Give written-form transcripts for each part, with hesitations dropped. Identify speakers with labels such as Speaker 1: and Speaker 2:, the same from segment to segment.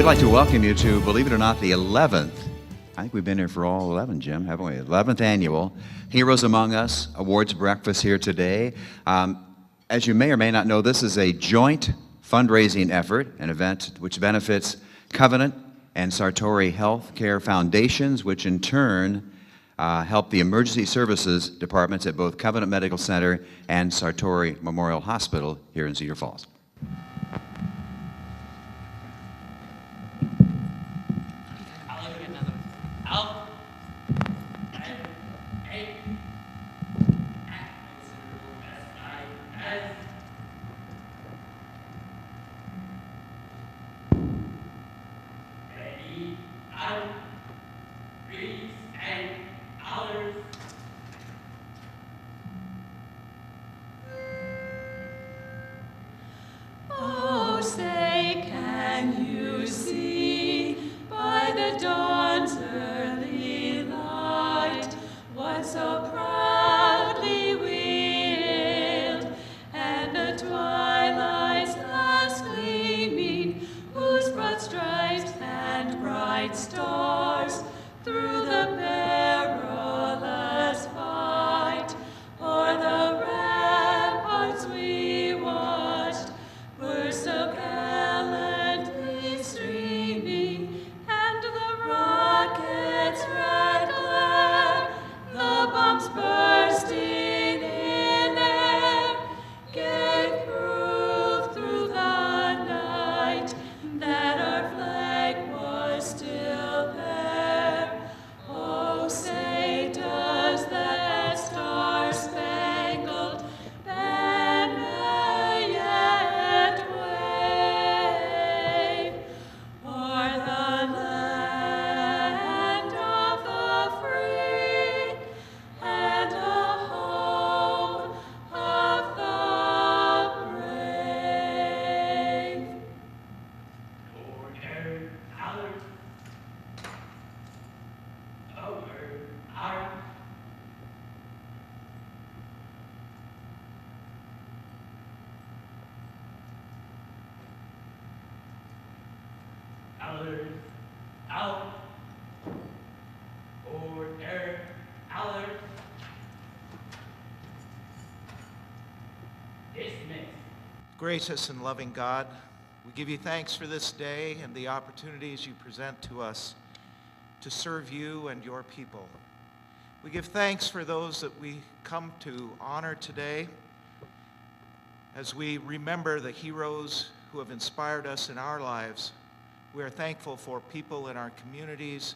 Speaker 1: We'd like to welcome you to, believe it or not, the 11th. I think we've been here for all 11, Jim, haven't we? 11th annual Heroes Among Us Awards Breakfast here today. As you may or may not know, this is a joint fundraising effort, an event which benefits Covenant and Sartori Health Care Foundations, which in turn help the emergency services departments at both Covenant Medical Center and Sartori Memorial Hospital here in Cedar Falls.
Speaker 2: Gracious and loving God, we give you thanks for this day and the opportunities you present to us to serve you and your people. We give thanks for those that we come to honor today as we remember the heroes who have inspired us in our lives. We are thankful for people in our communities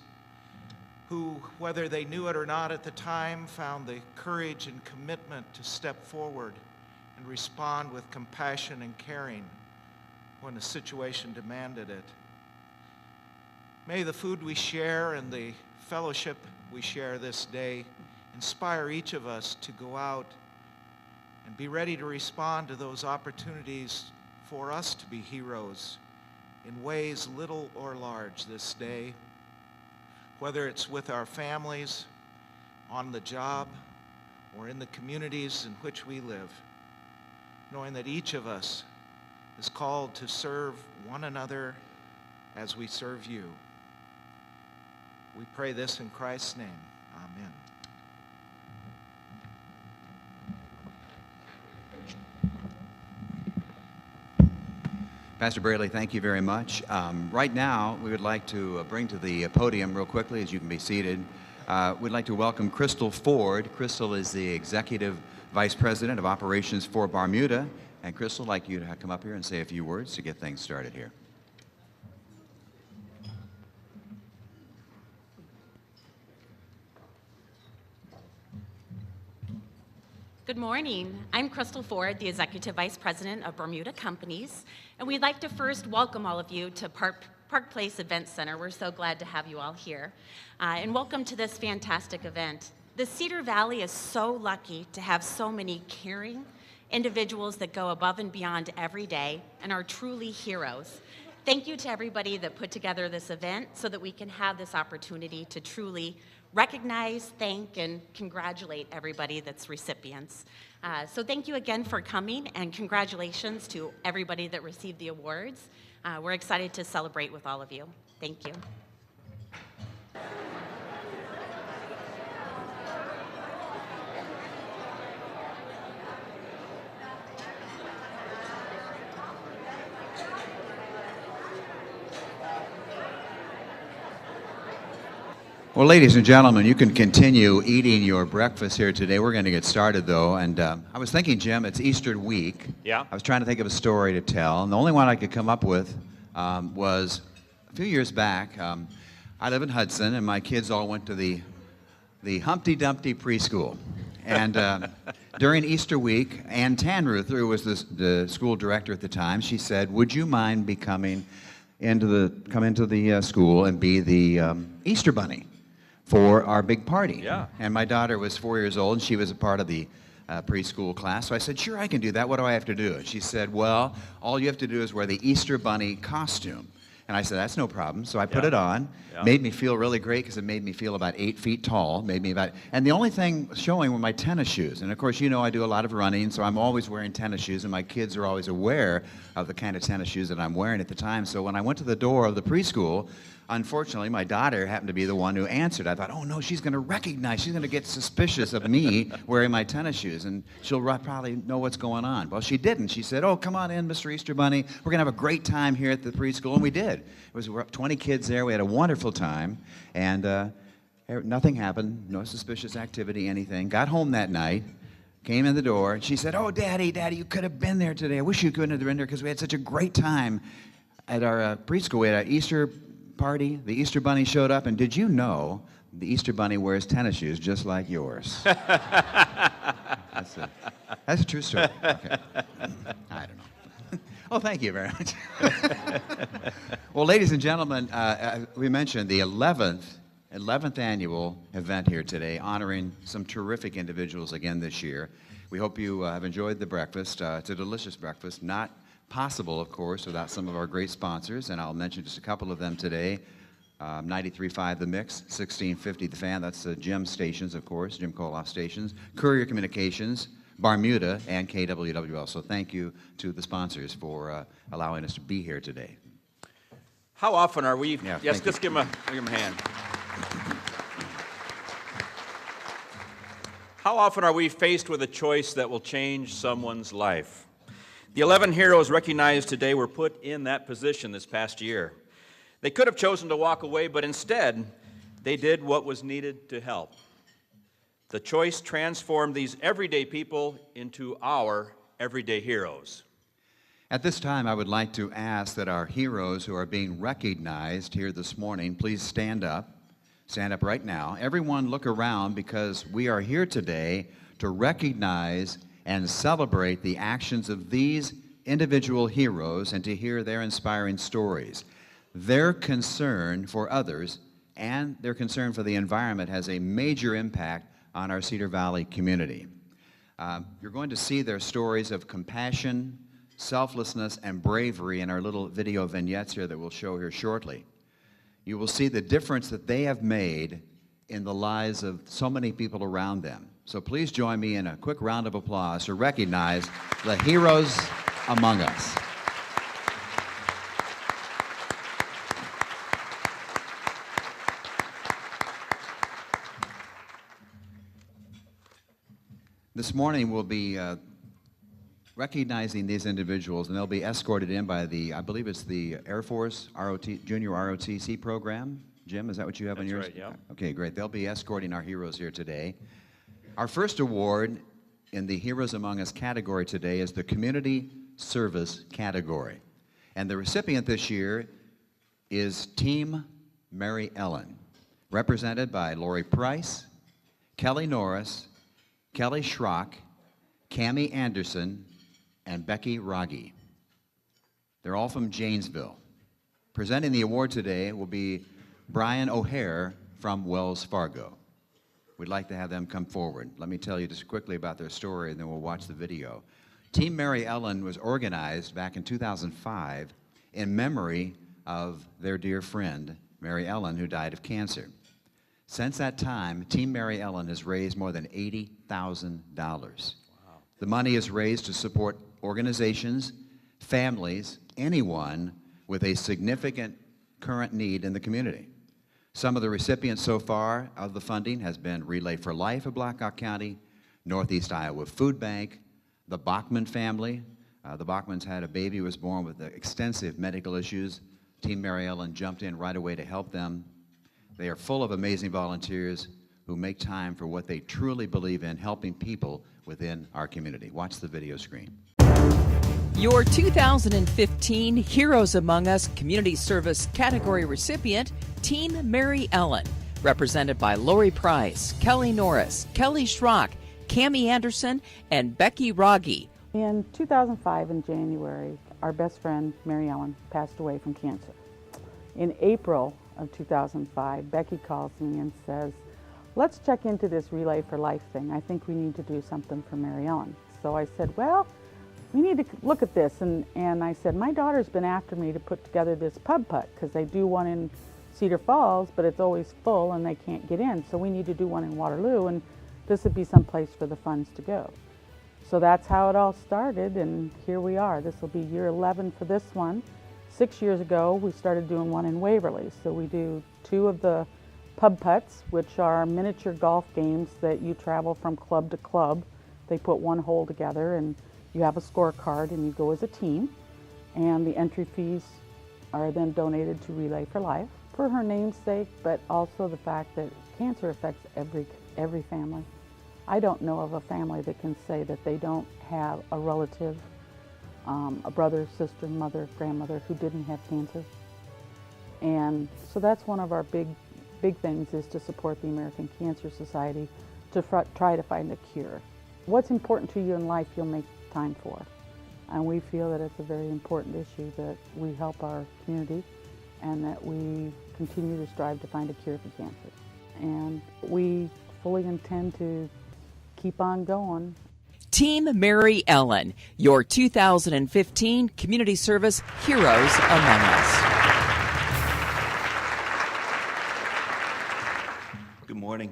Speaker 2: who, whether they knew it or not at the time, found the courage and commitment to step forward and respond with compassion and caring when the situation demanded it. May the food we share and the fellowship we share this day inspire each of us to go out and be ready to respond to those opportunities for us to be heroes in ways little or large this day, whether it's with our families, on the job, or in the communities in which we live, knowing that each of us is called to serve one another as we serve you. We pray this in Christ's name. Amen.
Speaker 1: Pastor Braley, thank you very much. Right now, we would like to bring to the podium real quickly, as you can be seated, we'd like to welcome Crystal Ford. Crystal is the Executive Vice President of Operations for Bermuda. And Crystal, I'd like you to come up here and say a few words to get things started here.
Speaker 3: Good morning. I'm Crystal Ford, the Executive Vice President of Bermuda Companies, and we'd like to first welcome all of you to Park Place Event Center. We're so glad to have you all here, and welcome to this fantastic event. The Cedar Valley is so lucky to have so many caring individuals that go above and beyond every day and are truly heroes. Thank you to everybody that put together this event so that we can have this opportunity to truly recognize, thank, and congratulate everybody that's recipients. So thank you again for coming, and congratulations to everybody that received the awards. We're excited to celebrate with all of you. Thank you.
Speaker 1: Well, ladies and gentlemen, you can continue eating your breakfast here today. We're going to get started, though. And I was thinking, Jim, it's Easter week.
Speaker 4: Yeah.
Speaker 1: I was trying to think of a story to tell, and the only one I could come up with was a few years back. I live in Hudson, and my kids all went to the Humpty Dumpty preschool. And during Easter week, Ann Tanruther, who was the school director at the time, she said, "Would you mind come into the school and be the Easter bunny for our big party?"
Speaker 4: Yeah.
Speaker 1: And my daughter was 4 years old, and she was a part of the preschool class. So I said, "Sure, I can do that. What do I have to do?" And she said, "Well, all you have to do is wear the Easter bunny costume." And I said, "That's no problem." So I put
Speaker 4: Yeah.
Speaker 1: it on.
Speaker 4: Yeah.
Speaker 1: Made me feel really great because it made me feel about 8 feet tall. And the only thing showing were my tennis shoes. And of course, you know I do a lot of running, so I'm always wearing tennis shoes, and my kids are always aware of the kind of tennis shoes that I'm wearing at the time. So when I went to the door of the preschool, unfortunately, my daughter happened to be the one who answered. I thought, oh no, she's going to get suspicious of me wearing my tennis shoes, and she'll probably know what's going on. Well, she didn't. She said, "Oh, come on in, Mr. Easter Bunny. We're going to have a great time here at the preschool," and we did. We're up 20 kids there. We had a wonderful time, and nothing happened, no suspicious activity, anything. Got home that night, came in the door, and she said, "Oh, Daddy, you could have been there today. I wish you could have been there because we had such a great time at our preschool. We had our Easter party. The Easter Bunny showed up, and did you know the Easter Bunny wears tennis shoes just like yours?" That's a true story. Okay. I don't know. Oh, thank you very much. Well, ladies and gentlemen, we mentioned the 11th annual event here today, honoring some terrific individuals again this year. We hope you have enjoyed the breakfast. It's a delicious breakfast, not possible, of course, without some of our great sponsors, and I'll mention just a couple of them today. 93.5 The Mix, 1650 The Fan, that's the Jim stations, of course, Jim Koloff stations, Courier Communications, Bermuda, and KWWL. So thank you to the sponsors for allowing us to be here today.
Speaker 4: How often are we?
Speaker 1: Yeah,
Speaker 4: Yes,
Speaker 1: thank
Speaker 4: just give him a hand. How often are we faced with a choice that will change someone's life? The 11 heroes recognized today were put in that position this past year. They could have chosen to walk away, but instead, they did what was needed to help. The choice transformed these everyday people into our everyday heroes.
Speaker 1: At this time, I would like to ask that our heroes who are being recognized here this morning, please stand up. Stand up right now. Everyone look around because we are here today to recognize and celebrate the actions of these individual heroes and to hear their inspiring stories. Their concern for others and their concern for the environment has a major impact on our Cedar Valley community. You're going to see their stories of compassion, selflessness, and bravery in our little video vignettes here that we'll show here shortly. You will see the difference that they have made in the lives of so many people around them. So please join me in a quick round of applause to recognize the heroes among us. This morning we'll be recognizing these individuals, and they'll be escorted in by I believe it's the Air Force Junior ROTC program. Jim, is that what you have on yours?
Speaker 4: That's right, yeah.
Speaker 1: Okay, great. They'll be escorting our heroes here today. Our first award in the Heroes Among Us category today is the Community Service category. And the recipient this year is Team Mary Ellen, represented by Lori Price, Kelly Norris, Kelly Schrock, Cammie Anderson, and Becky Rogge. They're all from Janesville. Presenting the award today will be Brian O'Hare from Wells Fargo. We'd like to have them come forward. Let me tell you just quickly about their story, and then we'll watch the video. Team Mary Ellen was organized back in 2005 in memory of their dear friend, Mary Ellen, who died of cancer. Since that time, Team Mary Ellen has raised more than $80,000. Wow. The money is raised to support organizations, families, anyone with a significant current need in the community. Some of the recipients so far of the funding has been Relay for Life of Blackhawk County, Northeast Iowa Food Bank, the Bachman family. The Bachmans had a baby who was born with extensive medical issues. Team Mary Ellen jumped in right away to help them. They are full of amazing volunteers who make time for what they truly believe in, helping people within our community. Watch the video screen.
Speaker 5: Your 2015 Heroes Among Us Community Service category recipient, Team Mary Ellen, represented by Lori Price, Kelly Norris, Kelly Schrock, Cammie Anderson, and Becky Rogge.
Speaker 6: In 2005, in January, our best friend, Mary Ellen, passed away from cancer. In April of 2005, Becky calls me and says, let's check into this Relay for Life thing. I think we need to do something for Mary Ellen. So I said, well, we need to look at this. And I said, my daughter's been after me to put together this pub putt, because they do one in Cedar Falls, but it's always full and they can't get in. So we need to do one in Waterloo, and this would be some place for the funds to go. So that's how it all started, and here we are. This will be year 11 for this one. 6 years ago, we started doing one in Waverly. So we do 2 of the pub putts, which are miniature golf games that you travel from club to club. They put one hole together, and you have a scorecard, and you go as a team. And the entry fees are then donated to Relay for Life for her namesake, but also the fact that cancer affects every family. I don't know of a family that can say that they don't have a relative, a brother, sister, mother, grandmother who didn't have cancer. And so that's one of our big things, is to support the American Cancer Society to try to find a cure. What's important to you in life, you'll make time for. And we feel that it's a very important issue, that we help our community and that we continue to strive to find a cure for cancer. And we fully intend to keep on going.
Speaker 5: Team Mary Ellen, your 2015 Community Service Heroes Among Us.
Speaker 7: Good morning.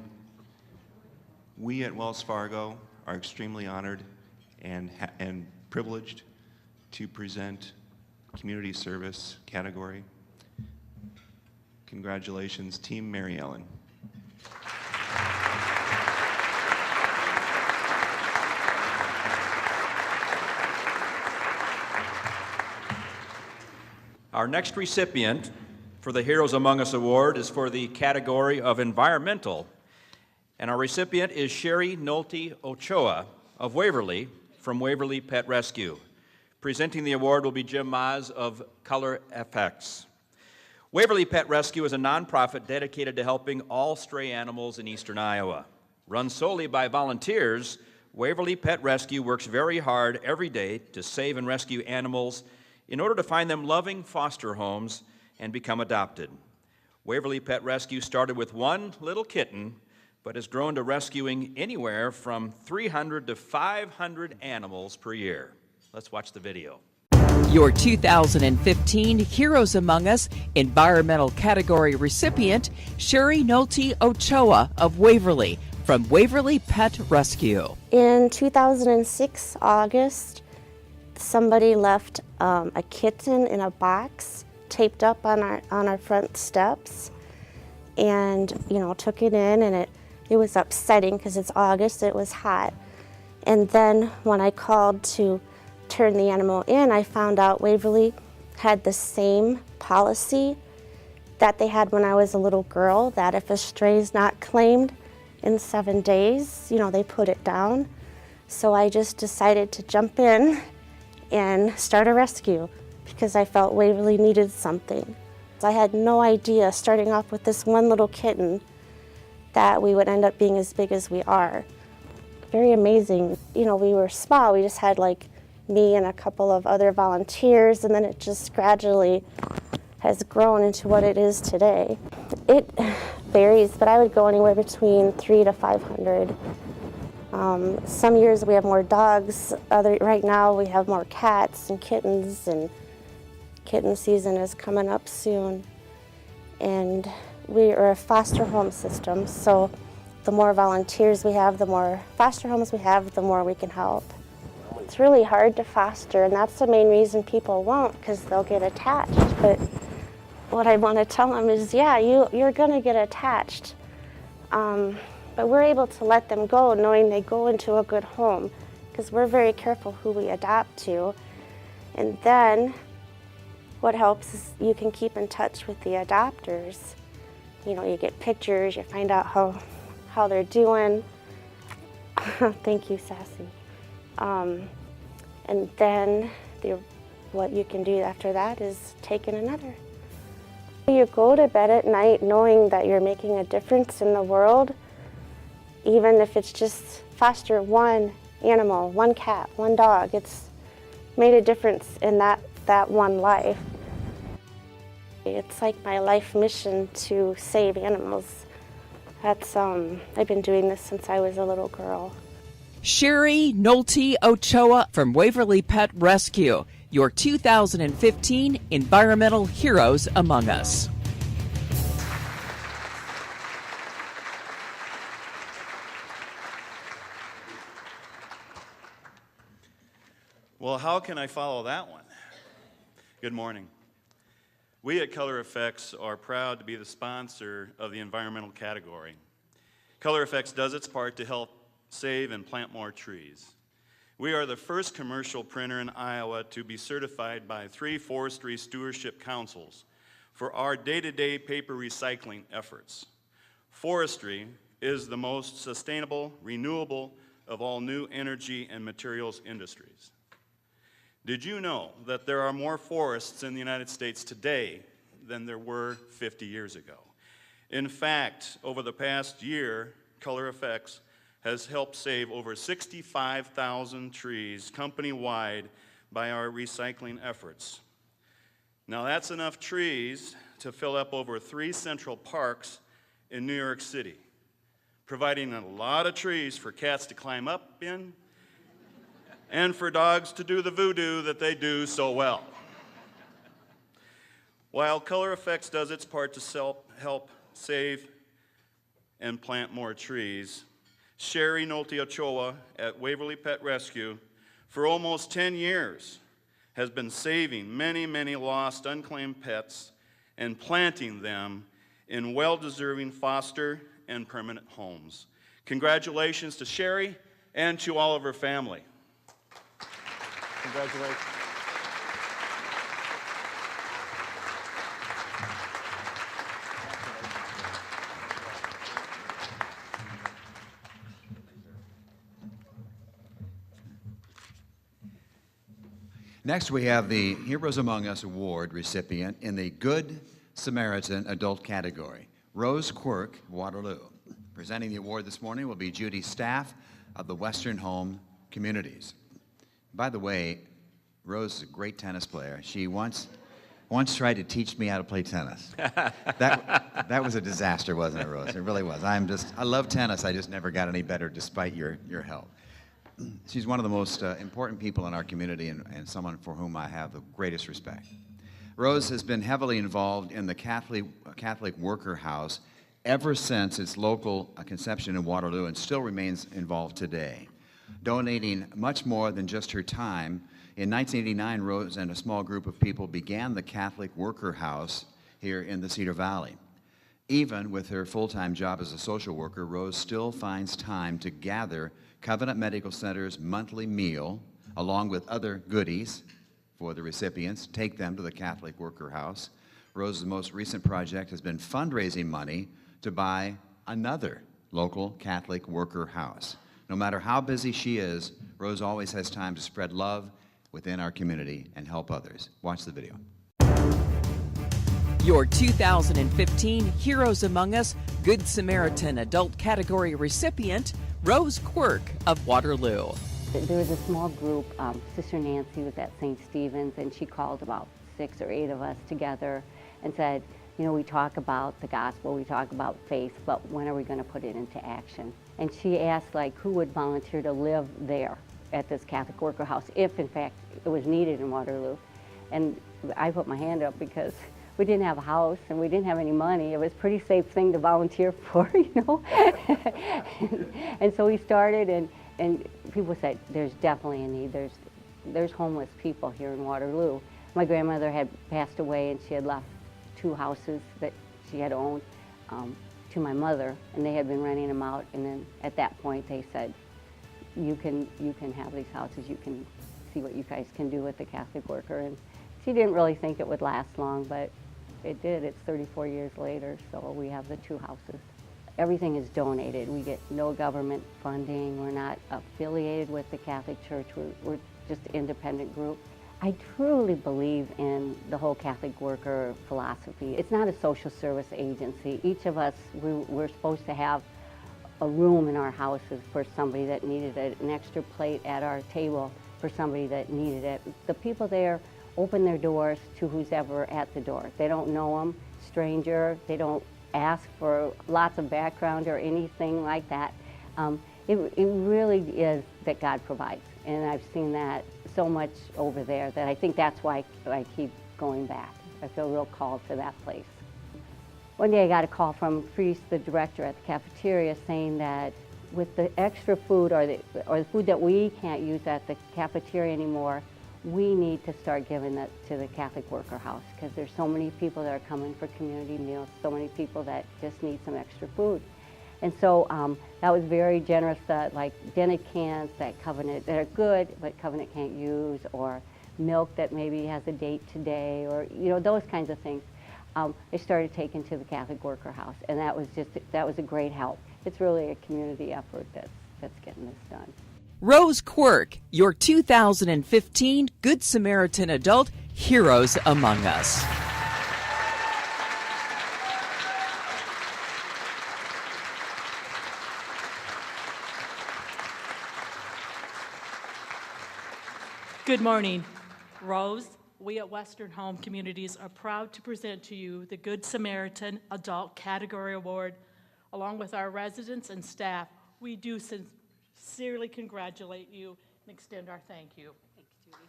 Speaker 7: We at Wells Fargo are extremely honored and privileged to present Community Service category. Congratulations, Team Mary Ellen.
Speaker 4: Our next recipient for the Heroes Among Us Award is for the category of Environmental. And our recipient is Sheri Nolte-Ochoa of Waverly, from Waverly Pet Rescue. Presenting the award will be Jim Maz of Color FX. Waverly Pet Rescue is a nonprofit dedicated to helping all stray animals in eastern Iowa. Run solely by volunteers, Waverly Pet Rescue works very hard every day to save and rescue animals in order to find them loving foster homes and become adopted. Waverly Pet Rescue started with one little kitten, but has grown to rescuing anywhere from 300 to 500 animals per year. Let's watch the video.
Speaker 5: Your 2015 Heroes Among Us Environmental Category recipient, Sheri Nolte-Ochoa of Waverly, from Waverly Pet Rescue.
Speaker 8: In 2006, August, somebody left a kitten in a box taped up on our front steps, and took it in, and it was upsetting because it's August, it was hot. And then when I called to turn the animal in, I found out Waverly had the same policy that they had when I was a little girl, that if a stray is not claimed in 7 days, they put it down. So I just decided to jump in and start a rescue because I felt Waverly needed something. I had no idea, starting off with this one little kitten, that we would end up being as big as we are. Very amazing. We were small. We just had me and a couple of other volunteers, and then it just gradually has grown into what it is today. It varies, but I would go anywhere between 300 to 500. Some years we have more dogs. Right now we have more cats and kittens, and kitten season is coming up soon. And we are a foster home system, so the more volunteers we have, the more foster homes we have, the more we can help. It's really hard to foster, and that's the main reason people won't, because they'll get attached. But what I want to tell them is, yeah, you're going to get attached. But we're able to let them go knowing they go into a good home, because we're very careful who we adopt to. And then what helps is you can keep in touch with the adopters. You know, you get pictures, you find out how they're doing. Thank you, Sassy. And then what you can do after that is take in another. You go to bed at night knowing that you're making a difference in the world, even if it's just foster one animal, one cat, one dog. It's made a difference in that one life. It's like my life mission to save animals. That's I've been doing this since I was a little girl.
Speaker 5: Sheri Nolte-Ochoa from Waverly Pet Rescue, your 2015 Environmental Heroes Among Us.
Speaker 9: Well, how can I follow that one? Good morning. We at Color Effects are proud to be the sponsor of the environmental category. Color Effects does its part to help save and plant more trees. We are the first commercial printer in Iowa to be certified by 3 forestry stewardship councils for our day-to-day paper recycling efforts. Forestry is the most sustainable, renewable of all new energy and materials industries. Did you know that there are more forests in the United States today than there were 50 years ago? In fact, over the past year, Color Effects has helped save over 65,000 trees company-wide by our recycling efforts. Now that's enough trees to fill up over 3 central parks in New York City, providing a lot of trees for cats to climb up in and for dogs to do the voodoo that they do so well. While Color Effects does its part to help save and plant more trees, Sheri Nolte-Ochoa at Waverly Pet Rescue for almost 10 years has been saving many, many lost, unclaimed pets and planting them in well-deserving foster and permanent homes. Congratulations to Sheri and to all of her family. Congratulations.
Speaker 1: Next, we have the Heroes Among Us Award recipient in the Good Samaritan Adult category, Rose Quirk, Waterloo. Presenting the award this morning will be Judy Staff of the Western Home Communities. By the way, Rose is a great tennis player. She once tried to teach me how to play tennis. That was a disaster, wasn't it, Rose? It really was. I love tennis. I just never got any better despite your help. She's one of the most important people in our community and someone for whom I have the greatest respect. Rose has been heavily involved in the Catholic Worker House ever since its local conception in Waterloo and still remains involved today, donating much more than just her time. In 1989, Rose and a small group of people began the Catholic Worker House here in the Cedar Valley. Even with her full-time job as a social worker, Rose still finds time to gather Covenant Medical Center's monthly meal, along with other goodies for the recipients, take them to the Catholic Worker House. Rose's most recent project has been fundraising money to buy another local Catholic Worker House. No matter how busy she is, Rose always has time to spread love within our community and help others. Watch the video.
Speaker 5: Your 2015 Heroes Among Us Good Samaritan Adult category recipient, Rose Quirk of Waterloo.
Speaker 10: There was a small group, Sister Nancy was at St. Stephen's, and she called about 6 or 8 of us together and said, you know, we talk about the gospel, we talk about faith, but when are we going to put it into action? And she asked, like, who would volunteer to live there at this Catholic Worker House, if in fact it was needed in Waterloo. And I put my hand up because we didn't have a house and we didn't have any money. It was a pretty safe thing to volunteer for, you know. And so we started, and people said, there's definitely a need. There's homeless people here in Waterloo. My grandmother had passed away, and she had left 2 houses that she had owned to my mother, and they had been renting them out. And then at that point, they said, "You can have these houses. You can see what you guys can do with the Catholic worker." And she didn't really think it would last long, but it did. It's 34 years later, so we have the 2 houses. Everything is donated. We get no government funding. We're not affiliated with the Catholic Church. We're just an independent group. I truly believe in the whole Catholic worker philosophy. It's not a social service agency. Each of us, we're supposed to have a room in our houses for somebody that needed it, an extra plate at our table for somebody that needed it. The people there open their doors to who's ever at the door. They don't know them, stranger. They don't ask for lots of background or anything like that. It really is that God provides, and I've seen that so much over there that I think that's why I keep going back. I feel real called to that place. One day I got a call from Priest, the director at the cafeteria, saying that with the extra food or the food that we can't use at the cafeteria anymore, we need to start giving that to the Catholic Worker House, because there's so many people that are coming for community meals, so many people that just need some extra food. And so that was very generous, like dinner cans that Covenant, that are good, but Covenant can't use, or milk that maybe has a date today, or those kinds of things. They started taking to the Catholic Worker House, and that was a great help. It's really a community effort that's getting this done.
Speaker 5: Rose Quirk, your 2015 Good Samaritan Adult Heroes Among Us.
Speaker 11: Good morning. Rose, we at Western Home Communities are proud to present to you the Good Samaritan Adult Category Award. Along with our residents and staff, we do sincerely congratulate you and extend our thank you. Thanks, Judy.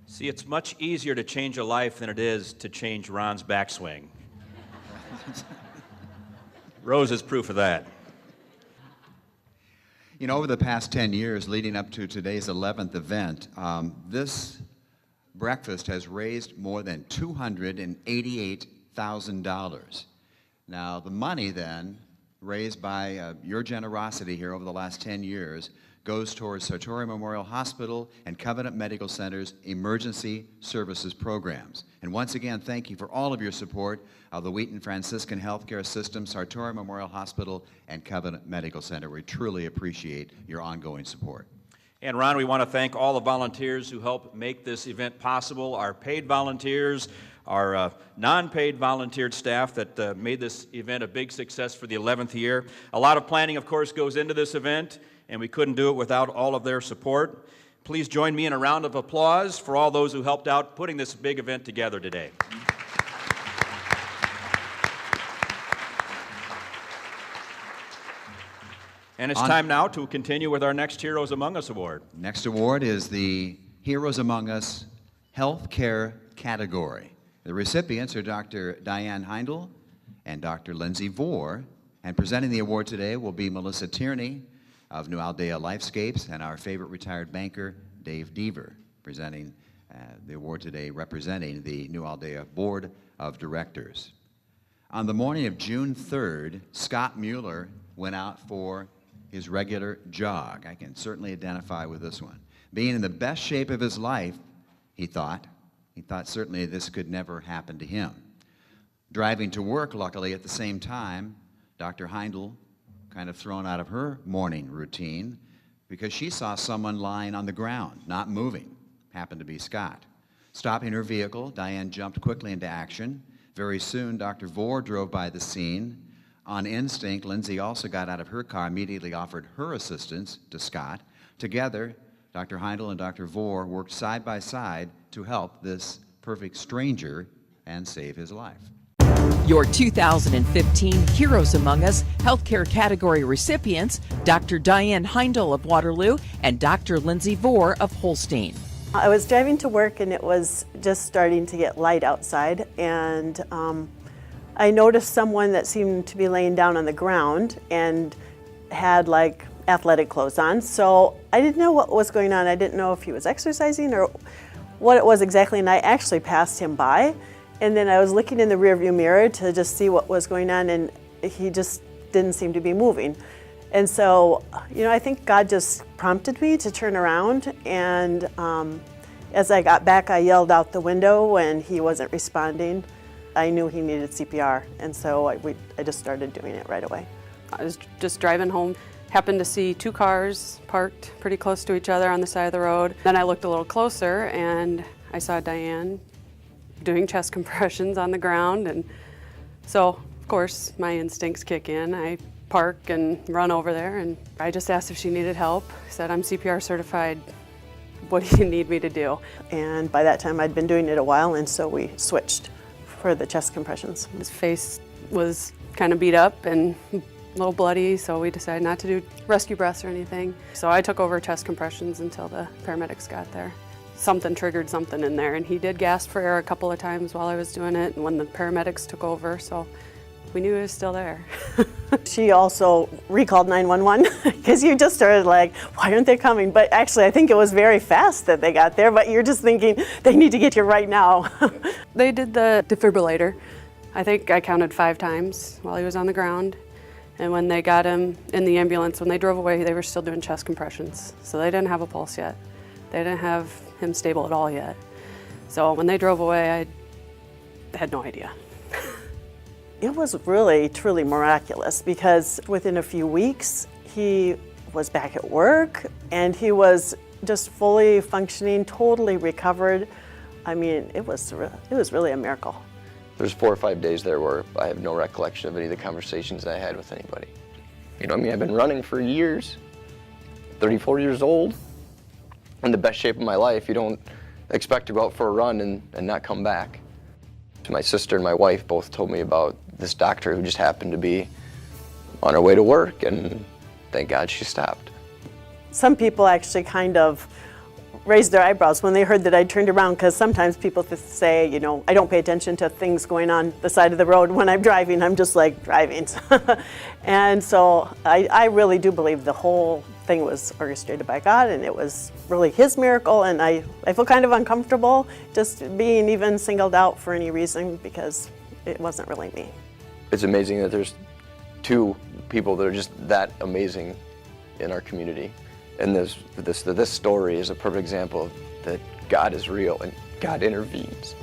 Speaker 4: See, it's much easier to change a life than it is to change Ron's backswing. Rose is proof of that.
Speaker 1: Over the past 10 years leading up to today's 11th event, this breakfast has raised more than $288,000. Now, the money then raised by your generosity here over the last 10 years goes towards Sartori Memorial Hospital and Covenant Medical Center's emergency services programs. And once again, thank you for all of your support of the Wheaton Franciscan Healthcare System, Sartori Memorial Hospital, and Covenant Medical Center. We truly appreciate your ongoing support.
Speaker 4: And Ron, we want to thank all the volunteers who help make this event possible, our paid volunteers, our non-paid volunteered staff that made this event a big success for the 11th year. A lot of planning, of course, goes into this event, and we couldn't do it without all of their support. Please join me in a round of applause for all those who helped out putting this big event together today. And it's time now to continue with our next Heroes Among Us award.
Speaker 1: Next award is the Heroes Among Us Healthcare category. The recipients are Dr. Diane Heindl and Dr. Lindsey Vore, and presenting the award today will be Melissa Tierney of New Aldea Lifescapes and our favorite retired banker, Dave Deaver, presenting the award today, representing the New Aldea Board of Directors. On the morning of June 3rd, Scott Mueller went out for his regular jog. I can certainly identify with this one. Being in the best shape of his life, he thought certainly this could never happen to him. Driving to work, luckily, at the same time, Dr. Heindl kind of thrown out of her morning routine because she saw someone lying on the ground, not moving. Happened to be Scott. Stopping her vehicle, Diane jumped quickly into action. Very soon, Dr. Vore drove by the scene. On instinct, Lindsey also got out of her car, immediately offered her assistance to Scott. Together, Dr. Heindl and Dr. Vore worked side by side to help this perfect stranger and save his life.
Speaker 5: Your 2015 Heroes Among Us healthcare category recipients, Dr. Diane Heindl of Waterloo and Dr. Lindsey Vore of Holstein.
Speaker 12: I was driving to work and it was just starting to get light outside, and I noticed someone that seemed to be laying down on the ground and had like athletic clothes on. So I didn't know what was going on. I didn't know if he was exercising or what it was exactly, and I actually passed him by. And then I was looking in the rearview mirror to just see what was going on, and he just didn't seem to be moving. And so, I think God just prompted me to turn around, and as I got back, I yelled out the window and he wasn't responding. I knew he needed CPR, and so I just started doing it right away.
Speaker 13: I was just driving home, happened to see two cars parked pretty close to each other on the side of the road. Then I looked a little closer and I saw Diane doing chest compressions on the ground, and so of course my instincts kick in. I park and run over there, and I just asked if she needed help. I said, "I'm CPR certified. What do you need me to do?"
Speaker 12: And by that time I'd been doing it a while, and so we switched for the chest compressions.
Speaker 13: His face was kind of beat up and a little bloody, so we decided not to do rescue breaths or anything. So I took over chest compressions until the paramedics got there. Something triggered something in there, and he did gasp for air a couple of times while I was doing it and when the paramedics took over, so we knew he was still there.
Speaker 12: She also recalled 911 because you just started like, why aren't they coming? But actually I think it was very fast that they got there, but you're just thinking they need to get here right now.
Speaker 13: They did the defibrillator. I think I counted 5 times while he was on the ground. And when they got him in the ambulance, when they drove away, they were still doing chest compressions. So they didn't have a pulse yet. They didn't have him stable at all yet. So when they drove away, I had no idea.
Speaker 12: It was really, truly miraculous because within a few weeks, he was back at work and he was just fully functioning, totally recovered. I mean, it was really a miracle.
Speaker 14: There's 4 or 5 days there where I have no recollection of any of the conversations that I had with anybody. I've been running for years, 34 years old, in the best shape of my life. You don't expect to go out for a run and not come back. My sister and my wife both told me about this doctor who just happened to be on her way to work, and thank God she stopped.
Speaker 12: Some people actually kind of raised their eyebrows when they heard that I turned around, because sometimes people say, I don't pay attention to things going on the side of the road when I'm driving. I'm just like driving. And so I really do believe the whole thing was orchestrated by God, and it was really His miracle, and I feel kind of uncomfortable just being even singled out for any reason because it wasn't really me.
Speaker 14: It's amazing that there's 2 people that are just that amazing in our community. And this story is a perfect example that God is real and God intervenes.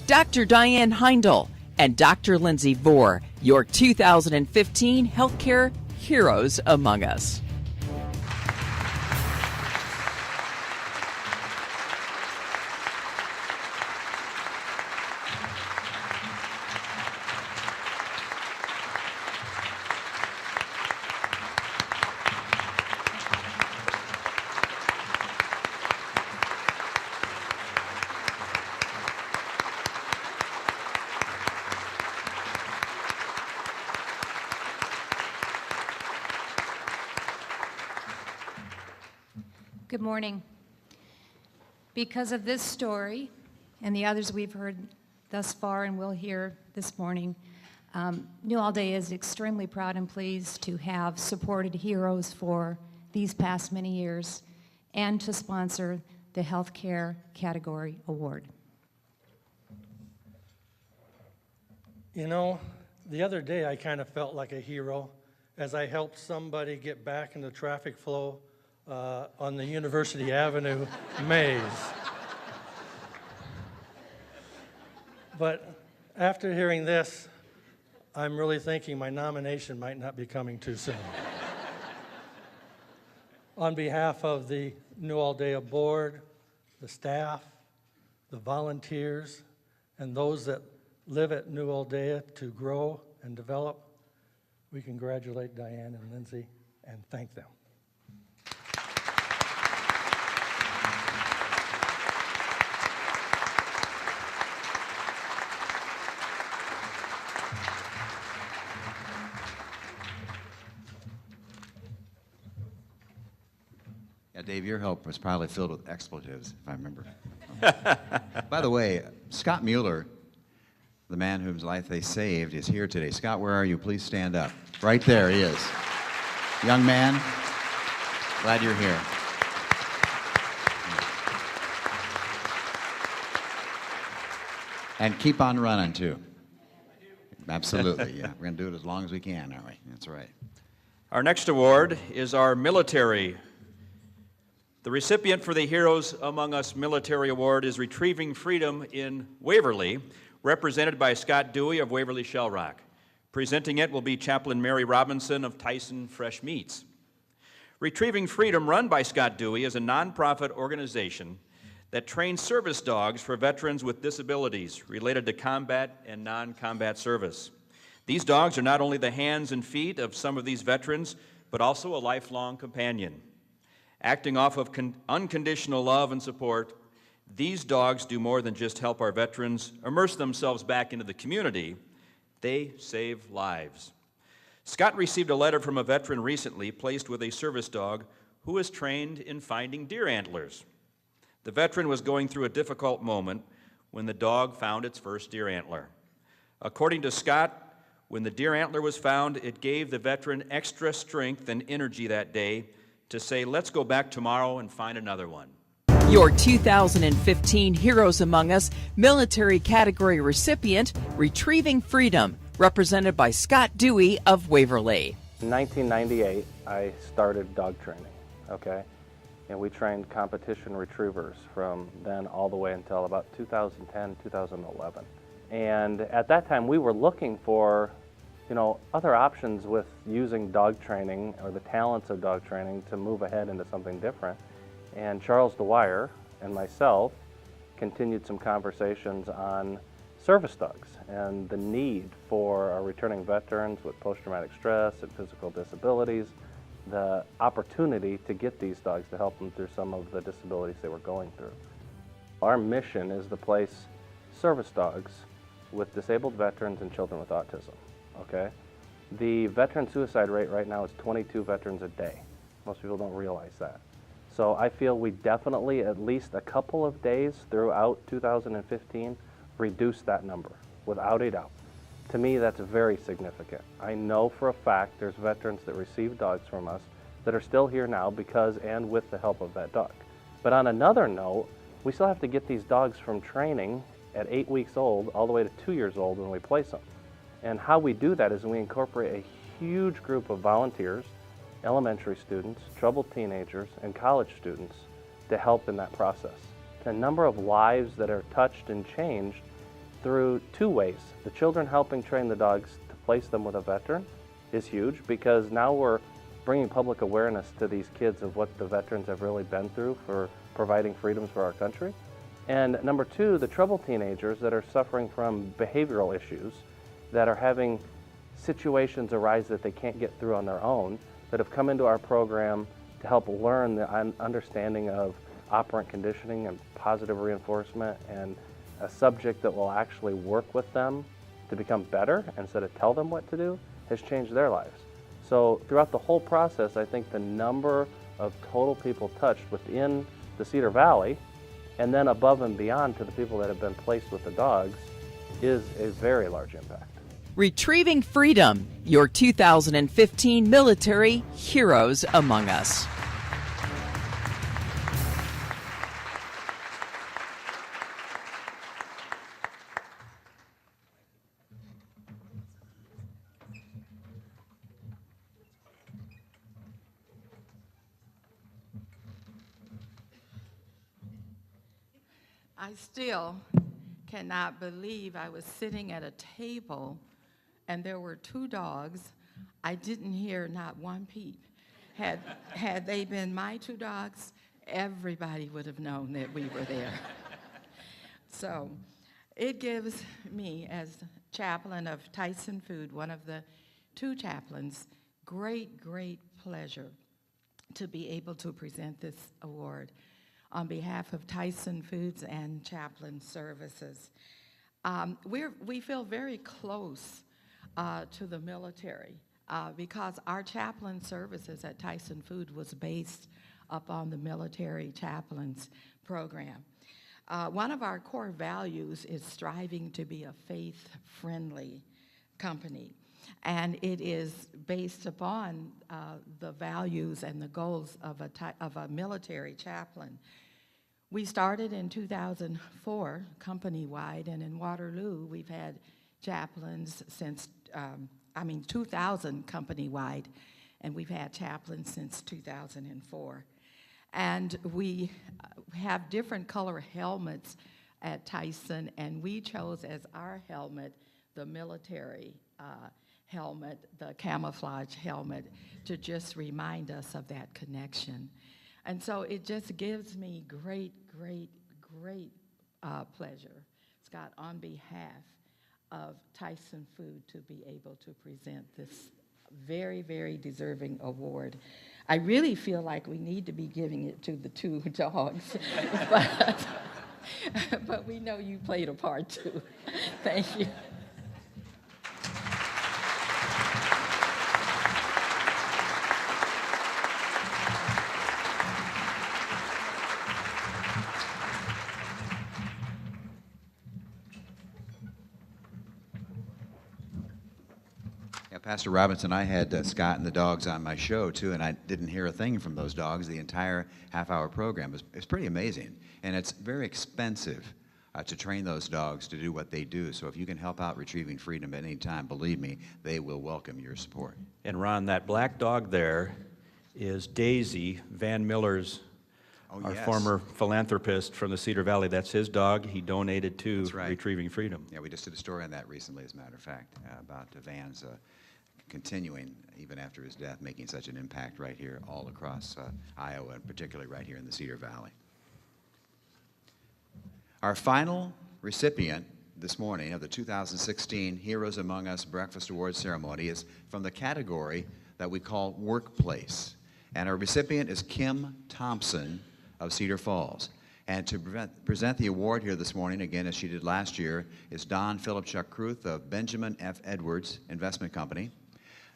Speaker 5: Dr. Diane Heindl and Dr. Lindsey Vore, your 2015 Healthcare Heroes Among Us.
Speaker 15: Good morning. Because of this story and the others we've heard thus far and will hear this morning, New Aldea is extremely proud and pleased to have supported heroes for these past many years and to sponsor the Healthcare Category Award.
Speaker 16: The other day I kind of felt like a hero as I helped somebody get back into traffic flow on the University Avenue maze. But after hearing this, I'm really thinking my nomination might not be coming too soon. On behalf of the New Aldea Board, the staff, the volunteers, and those that live at New Aldea to grow and develop, we congratulate Diane and Lindsey and thank them.
Speaker 1: Yeah, Dave, your help was probably filled with expletives, if I remember. By the way, Scott Mueller, the man whose life they saved, is here today. Scott, where are you? Please stand up. Right there he is. Young man, glad you're here. And keep on running, too. Absolutely, yeah. We're going to do it as long as we can, aren't we? That's right.
Speaker 4: Our next award is our military. The recipient for the Heroes Among Us Military Award is Retrieving Freedom in Waverly, represented by Scott Dewey of Waverly Shell Rock. Presenting it will be Chaplain Mary Robinson of Tyson Fresh Meats. Retrieving Freedom, run by Scott Dewey, is a nonprofit organization that trains service dogs for veterans with disabilities related to combat and non-combat service. These dogs are not only the hands and feet of some of these veterans, but also a lifelong companion. Acting off of unconditional love and support, these dogs do more than just help our veterans immerse themselves back into the community. They save lives. Scott received a letter from a veteran recently placed with a service dog who is trained in finding deer antlers. The veteran was going through a difficult moment when the dog found its first deer antler. According to Scott, when the deer antler was found, it gave the veteran extra strength and energy that day to say, let's go back tomorrow and find another one.
Speaker 5: Your 2015 Heroes Among Us military category recipient, Retrieving Freedom, represented by Scott Dewey of Waverly.
Speaker 17: In 1998, I started dog training, okay? And we trained competition retrievers from then all the way until about 2010, 2011. And at that time, we were looking for, other options with using dog training or the talents of dog training to move ahead into something different. And Charles Dwyer and myself continued some conversations on service dogs and the need for our returning veterans with post-traumatic stress and physical disabilities, the opportunity to get these dogs to help them through some of the disabilities they were going through. Our mission is to place service dogs with disabled veterans and children with autism, okay? The veteran suicide rate right now is 22 veterans a day. Most people don't realize that. So I feel we definitely, at least a couple of days throughout 2015, reduced that number, without a doubt. To me, that's very significant. I know for a fact there's veterans that receive dogs from us that are still here now because and with the help of that dog. But on another note, we still have to get these dogs from training at 8 weeks old all the way to 2 years old when we place them. And how we do that is we incorporate a huge group of volunteers, elementary students, troubled teenagers, and college students to help in that process. The number of lives that are touched and changed through two ways. The children helping train the dogs to place them with a veteran is huge because now we're bringing public awareness to these kids of what the veterans have really been through for providing freedoms for our country. And number two, the troubled teenagers that are suffering from behavioral issues, that are having situations arise that they can't get through on their own, that have come into our program to help learn the understanding of operant conditioning and positive reinforcement and a subject that will actually work with them to become better instead of tell them what to do has changed their lives. So throughout the whole process, I think the number of total people touched within the Cedar Valley and then above and beyond to the people that have been placed with the dogs is a very large impact.
Speaker 5: Retrieving Freedom, your 2015 military Heroes Among Us.
Speaker 18: I still cannot believe I was sitting at a table and there were two dogs. I didn't hear not one peep. Had they been my two dogs, everybody would have known that we were there. So it gives me, as chaplain of Tyson Food, one of the two chaplains, great pleasure to be able to present this award on behalf of Tyson Foods and Chaplain Services. We feel very close to the military because our chaplain services at Tyson Food was based up on the military chaplains program. One of our core values is striving to be a faith-friendly company, and it is based upon the values and the goals of a military chaplain. We started in 2004, company-wide, and in Waterloo, we've had chaplains since, 2000 company-wide, and we've had chaplains since 2004. And we have different color helmets at Tyson, and we chose as our helmet the military helmet, the camouflage helmet, to just remind us of that connection. And so it just gives me great pleasure, Scott, on behalf of Tyson Food, to be able to present this very, very deserving award. I really feel like we need to be giving it to the two dogs, but we know you played a part too. Thank you.
Speaker 1: Pastor Robinson, I had Scott and the dogs on my show too, and I didn't hear a thing from those dogs the entire half-hour program. It's pretty amazing, and it's very expensive to train those dogs to do what they do. So if you can help out Retrieving Freedom at any time, believe me, they will welcome your support.
Speaker 4: And Ron, that black dog there is Daisy, Van Miller's, our former philanthropist from the Cedar Valley. That's his dog. He donated to Retrieving Freedom.
Speaker 1: Yeah, we just did a story on that recently, as a matter of fact, about Van's continuing, even after his death, making such an impact right here all across Iowa, and particularly right here in the Cedar Valley. Our final recipient this morning of the 2016 Heroes Among Us Breakfast Awards ceremony is from the category that we call Workplace. And our recipient is Kim Thompson of Cedar Falls. And to present the award here this morning, again, as she did last year, is Don Philip Chuck Kruth of Benjamin F. Edwards Investment Company.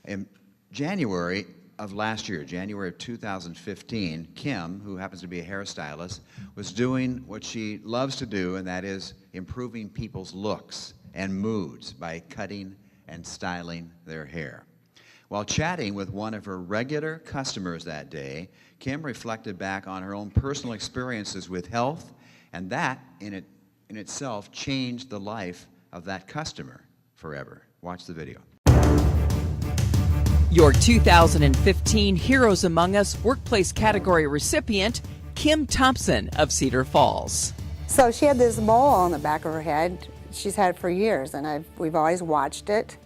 Speaker 1: In January of last year, January of 2015, Kim, who happens to be a hairstylist, was doing what she loves to do, and that is improving people's looks and moods by cutting and styling their hair. While chatting with one of her regular customers that day, Kim reflected back on her own personal experiences with health, and that in itself changed the life of that customer forever. Watch the video.
Speaker 5: Your 2015 Heroes Among Us Workplace category recipient, Kim Thompson of Cedar Falls.
Speaker 19: So she had this mole on the back of her head. She's had it for years, and we've always watched it.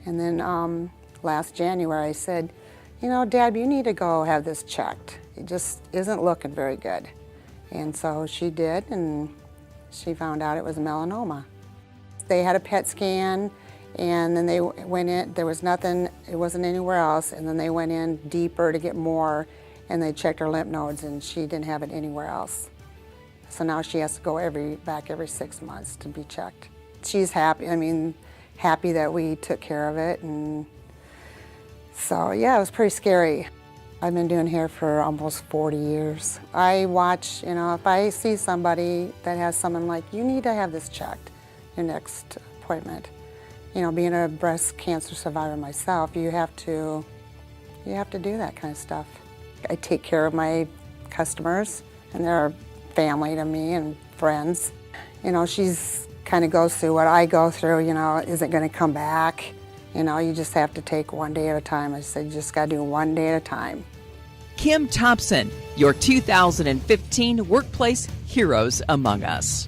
Speaker 19: And then last January I said, you know, Dad, you need to go have this checked. It just isn't looking very good. And so she did, and she found out it was melanoma. They had a PET scan, and then they went in, there was nothing, it wasn't anywhere else, and then they went in deeper to get more, and they checked her lymph nodes, and she didn't have it anywhere else. So now she has to go back every 6 months to be checked. She's happy, happy that we took care of it, and so yeah, it was pretty scary. I've been doing hair for almost 40 years. I watch, if I see somebody that has someone like, you need to have this checked, your next appointment. Being a breast cancer survivor myself, you have to do that kind of stuff. I take care of my customers, and they're family to me and friends. She's kind of goes through what I go through, is it going to come back? You just have to take one day at a time. I said, you just got to do one day at a time.
Speaker 5: Kim Thompson, your 2015 Workplace Heroes Among Us.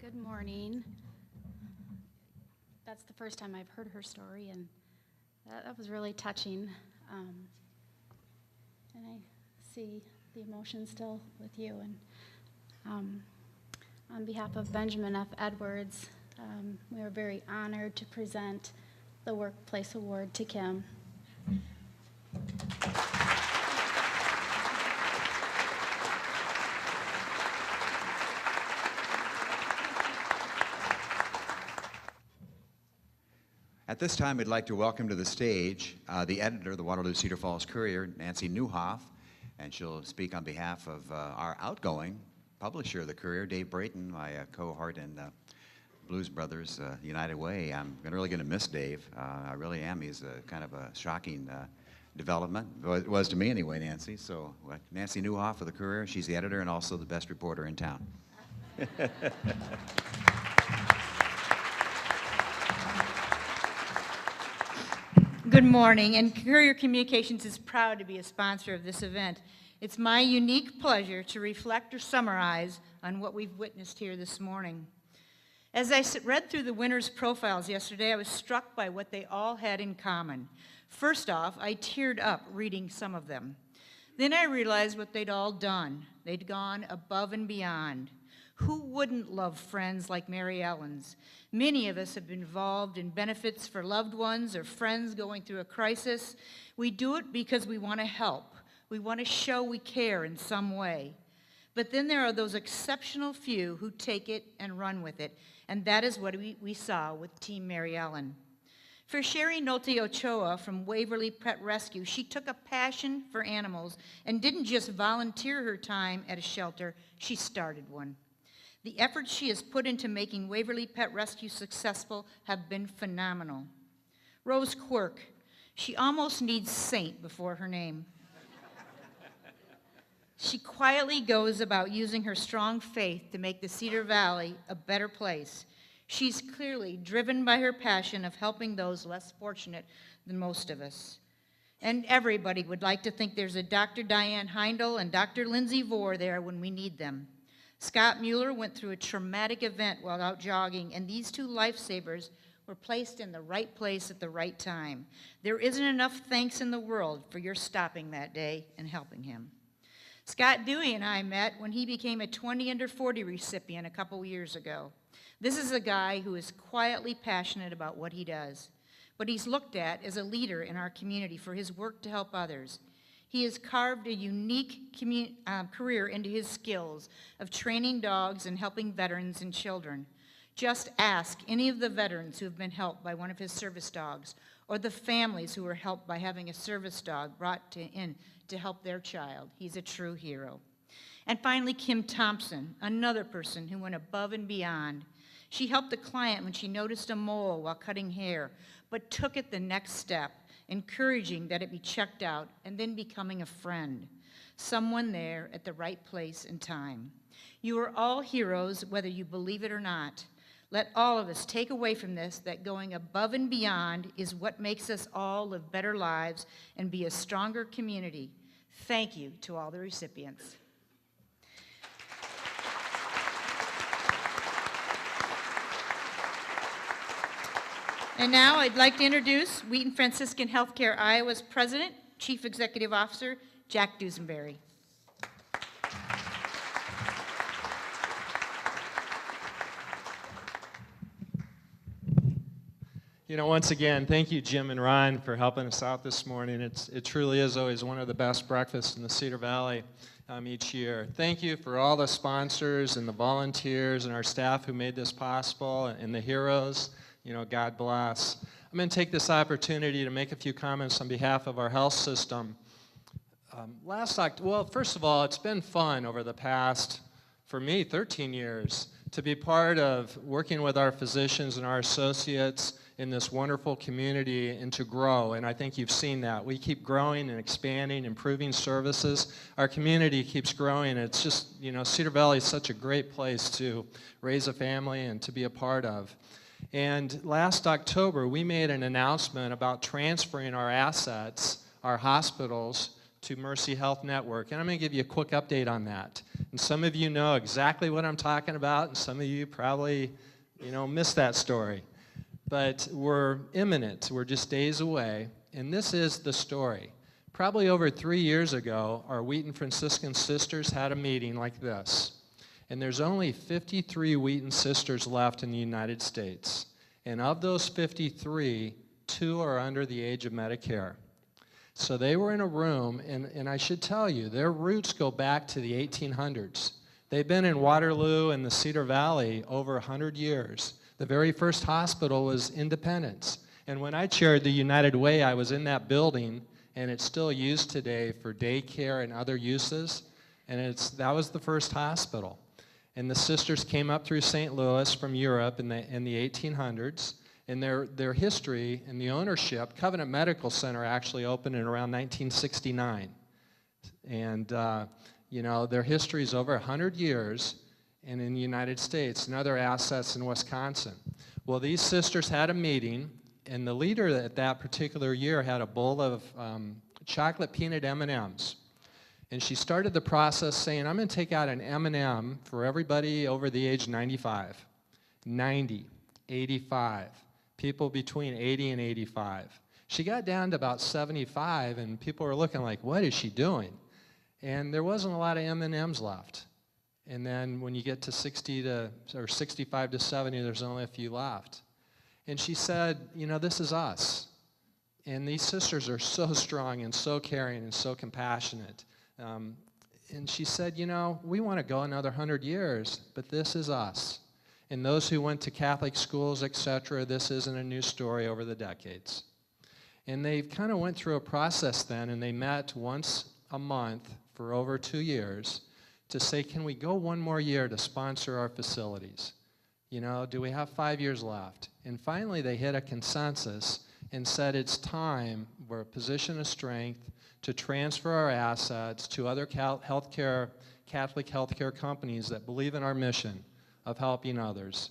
Speaker 20: Good morning. That's the first time I've heard her story, and that was really touching. And I see the emotion still with you. And on behalf of Benjamin F. Edwards, we are very honored to present the Workplace Award to Kim.
Speaker 1: At this time, we'd like to welcome to the stage the editor of the Waterloo Cedar Falls Courier, Nancy Newhoff, and she'll speak on behalf of our outgoing publisher of the Courier, Dave Brayton, my cohort in Blues Brothers United Way. I'm really going to miss Dave. I really am. He's kind of a shocking development. It was to me anyway, Nancy. So Nancy Newhoff of the Courier, she's the editor and also the best reporter in town.
Speaker 21: Good morning, and Courier Communications is proud to be a sponsor of this event. It's my unique pleasure to reflect or summarize on what we've witnessed here this morning. As I read through the winners' profiles yesterday, I was struck by what they all had in common. First off, I teared up reading some of them. Then I realized what they'd all done. They'd gone above and beyond. Who wouldn't love friends like Mary Ellen's? Many of us have been involved in benefits for loved ones or friends going through a crisis. We do it because we want to help. We want to show we care in some way. But then there are those exceptional few who take it and run with it, and that is what we saw with Team Mary Ellen. For Sheri Nolte-Ochoa from Waverly Pet Rescue, she took a passion for animals and didn't just volunteer her time at a shelter, she started one. The efforts she has put into making Waverly Pet Rescue successful have been phenomenal. Rose Quirk, she almost needs saint before her name. She quietly goes about using her strong faith to make the Cedar Valley a better place. She's clearly driven by her passion of helping those less fortunate than most of us. And everybody would like to think there's a Dr. Diane Heindl and Dr. Lindsey Vore there when we need them. Scott Mueller went through a traumatic event while out jogging, and these two lifesavers were placed in the right place at the right time. There isn't enough thanks in the world for your stopping that day and helping him. Scott Dewey and I met when he became a 20 under 40 recipient a couple years ago. This is a guy who is quietly passionate about what he does, but he's looked at as a leader in our community for his work to help others. He has carved a unique career into his skills of training dogs and helping veterans and children. Just ask any of the veterans who have been helped by one of his service dogs, or the families who were helped by having a service dog brought in to help their child. He's a true hero. And finally, Kim Thompson, another person who went above and beyond. She helped a client when she noticed a mole while cutting hair, but took it the next step, encouraging that it be checked out, and then becoming a friend, someone there at the right place and time. You are all heroes, whether you believe it or not. Let all of us take away from this that going above and beyond is what makes us all live better lives and be a stronger community. Thank you to all the recipients. And now I'd like to introduce Wheaton Franciscan Healthcare Iowa's President, Chief Executive Officer, Jack Dusenberry.
Speaker 22: You know, once again, thank you, Jim and Ron, for helping us out this morning. It truly is always one of the best breakfasts in the Cedar Valley each year. Thank you for all the sponsors and the volunteers and our staff who made this possible, and the heroes. You know, God bless. I'm going to take this opportunity to make a few comments on behalf of our health system. Well, first of all, it's been fun over the past, for me, 13 years, to be part of working with our physicians and our associates in this wonderful community and to grow, and I think you've seen that. We keep growing and expanding, improving services. Our community keeps growing. It's just, you know, Cedar Valley is such a great place to raise a family and to be a part of. And last October, we made an announcement about transferring our assets, our hospitals, to Mercy Health Network. And I'm going to give you a quick update on that. And some of you know exactly what I'm talking about, and some of you probably, you know, missed that story. But we're imminent. We're just days away. And this is the story. Probably over 3 years ago, our Wheaton Franciscan sisters had a meeting like this. And there's only 53 Wheaton sisters left in the United States. And of those 53, 2 are under the age of Medicare. So they were in a room, and I should tell you, their roots go back to the 1800s. They've been in Waterloo and the Cedar Valley over 100 years. The very first hospital was Independence. And when I chaired the United Way, I was in that building, and it's still used today for daycare and other uses. And that was the first hospital. And the sisters came up through St. Louis from Europe in the 1800s. And their history and the ownership, Covenant Medical Center actually opened in around 1969. And their history is over 100 years, and in the United States, and other assets in Wisconsin. Well, these sisters had a meeting, and the leader at that particular year had a bowl of chocolate peanut M&Ms. And she started the process saying, I'm going to take out an M&M for everybody over the age 95, 90, 85, people between 80 and 85. She got down to about 75, and people were looking like, what is she doing? And there wasn't a lot of M&Ms left. And then when you get to 65 to 70, there's only a few left. And she said, this is us. And these sisters are so strong and so caring and so compassionate. And she said, we want to go another 100 years, but this is us. And those who went to Catholic schools, etc., this isn't a new story over the decades. And they kind of went through a process then, and they met once a month for over 2 years to say, can we go one more year to sponsor our facilities? Do we have 5 years left? And finally they hit a consensus and said it's time, we're a position of strength, to transfer our assets to other Catholic healthcare companies that believe in our mission of helping others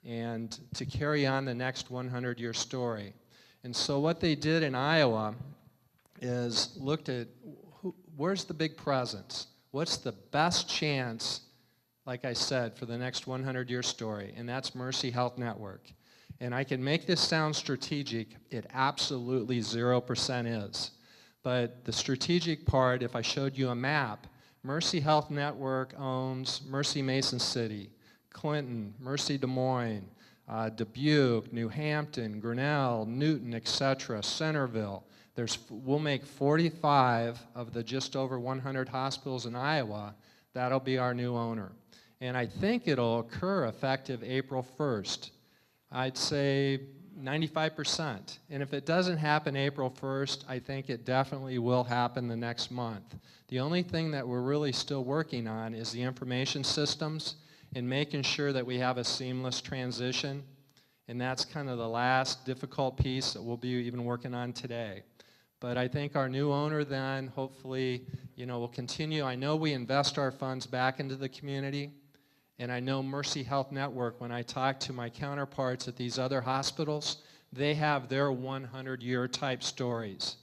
Speaker 22: and to carry on the next 100-year story. And so what they did in Iowa is looked at where's the big presence? What's the best chance, like I said, for the next 100-year story? And that's Mercy Health Network. And I can make this sound strategic. It absolutely 0% is. But the strategic part, if I showed you a map, Mercy Health Network owns Mercy Mason City, Clinton, Mercy Des Moines, Dubuque, New Hampton, Grinnell, Newton, etc., Centerville. We'll make 45 of the just over 100 hospitals in Iowa. That'll be our new owner. And I think it'll occur effective April 1st. I'd say 95%. And if it doesn't happen April 1st, I think it definitely will happen the next month. The only thing that we're really still working on is the information systems and making sure that we have a seamless transition. And that's kind of the last difficult piece that we'll be even working on today. But I think our new owner then, hopefully, will continue. I know we invest our funds back into the community. And I know Mercy Health Network, when I talk to my counterparts at these other hospitals, they have their 100-year type stories.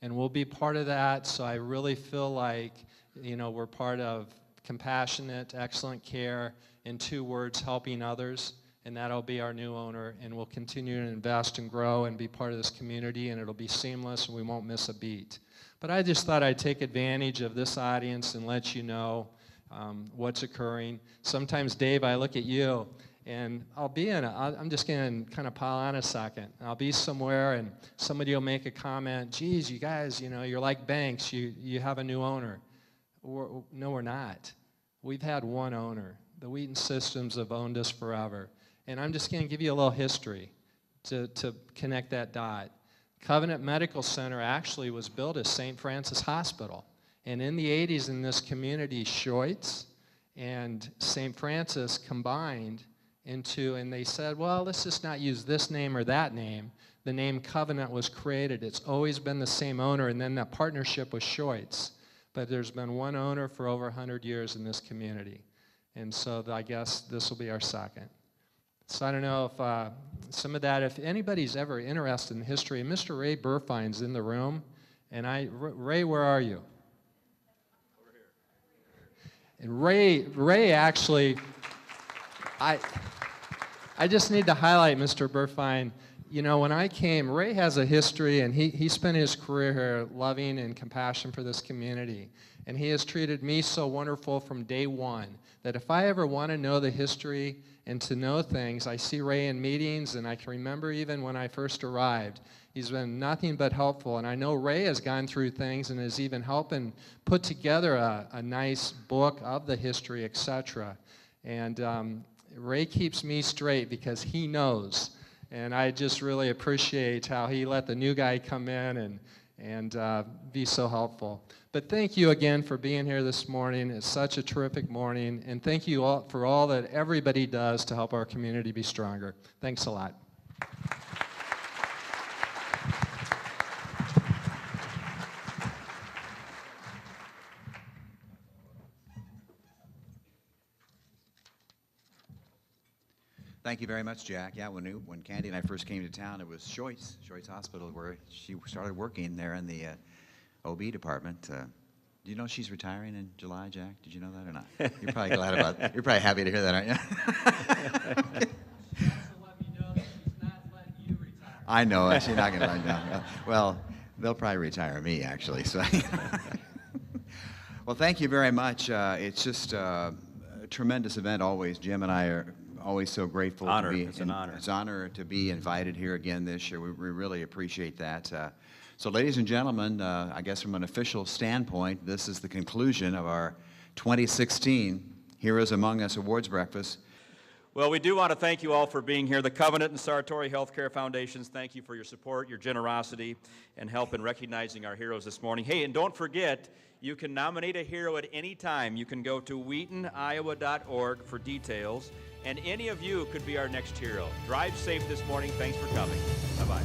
Speaker 22: And we'll be part of that, so I really feel like, we're part of compassionate, excellent care, in 2 words, helping others. And that'll be our new owner, and we'll continue to invest and grow and be part of this community, and it'll be seamless, and we won't miss a beat. But I just thought I'd take advantage of this audience and let you know what's occurring. Sometimes, Dave, I look at you, and I'm just going to kind of pile on a second. I'll be somewhere, and somebody will make a comment, geez, you guys, you're like banks, you have a new owner. No, we're not. We've had one owner. The Wheaton Systems have owned us forever. And I'm just going to give you a little history to connect that dot. Covenant Medical Center actually was built as St. Francis Hospital. And in the 80s in this community, Schoitz and St. Francis combined into, and they said, well, let's just not use this name or that name. The name Covenant was created. It's always been the same owner, and then that partnership with Schoitz. But there's been one owner for over 100 years in this community. And so I guess this will be our second. So I don't know if some of that, if anybody's ever interested in history, Mr. Ray Burfine's in the room. And Ray, where are you? Over here. And Ray actually, I just need to highlight Mr. Burfine. you know, when I came, Ray has a history, and he spent his career here loving and compassion for this community. And he has treated me so wonderful from day one that if I ever want to know the history and to know things, I see Ray in meetings, and I can remember even when I first arrived. He's been nothing but helpful, and I know Ray has gone through things and is even helping put together a nice book of the history, etc. And Ray keeps me straight because he knows. And I just really appreciate how he let the new guy come in and be so helpful. But thank you again for being here this morning. It's such a terrific morning. And thank you all for all that everybody does to help our community be stronger. Thanks a lot.
Speaker 1: Thank you very much, Jack. Yeah, when Candy and I first came to town, it was Shoyce Hospital, where she started working there in the OB department. Do you know she's retiring in July, Jack? Did you know that or not? You're probably glad about that. You're probably happy to hear that, aren't you? I know, she's not going to let you down. Well, they'll probably retire me, actually. So, well, thank you very much. It's just a tremendous event always. Jim and I are always so grateful
Speaker 4: Honor.
Speaker 1: to be.
Speaker 4: It's an honor.
Speaker 1: It's an honor to be invited here again this year. We really appreciate that. So, ladies and gentlemen, I guess from an official standpoint, this is the conclusion of our 2016 Heroes Among Us Awards Breakfast.
Speaker 4: Well, we do want to thank you all for being here. The Covenant and Sartori Healthcare Foundations, thank you for your support, your generosity, and help in recognizing our heroes this morning. Hey, and don't forget, you can nominate a hero at any time. You can go to wheatoniowa.org for details, and any of you could be our next hero. Drive safe this morning. Thanks for coming. Bye-bye.